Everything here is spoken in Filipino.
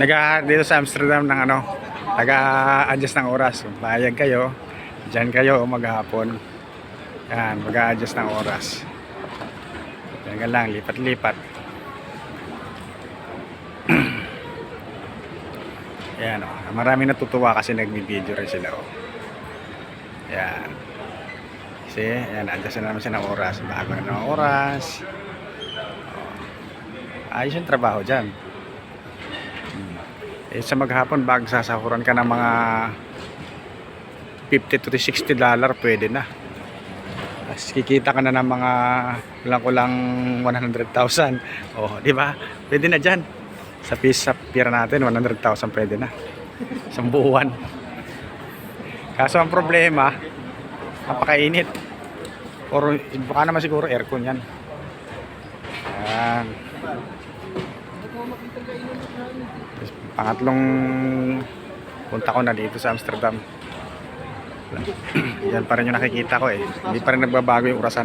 Dito sa Amsterdam ng ano, nag-a-adjust ng oras. Kung payag kayo, dyan kayo maghapon. Yan, mag-a-adjust ng oras. Yan lang, lipat-lipat. Yan, oh. Maraming natutuwa kasi nagbi-video rin sila. Oh. Yan. Kasi, yan, adjust na naman siya ng oras. Bago na ng oras. Oh. Ayos yung trabaho dyan. Eh, sa maghapon, bago sasahuran ka ng mga $50 to $60, pwede na. Tapos kikita ka na ng mga kulang-kulang 100,000. Oh, di ba? Pwede na dyan. Sa pira natin, 100,000 pwede na. Isang buwan. Kaso ang problema, napakainit. Or baka naman siguro aircon yan. Yan. Pangatlong punta ko na dito sa Amsterdam. Yan pa rin yung nakikita ko eh. Hindi pa rin nagbabago yung orasan.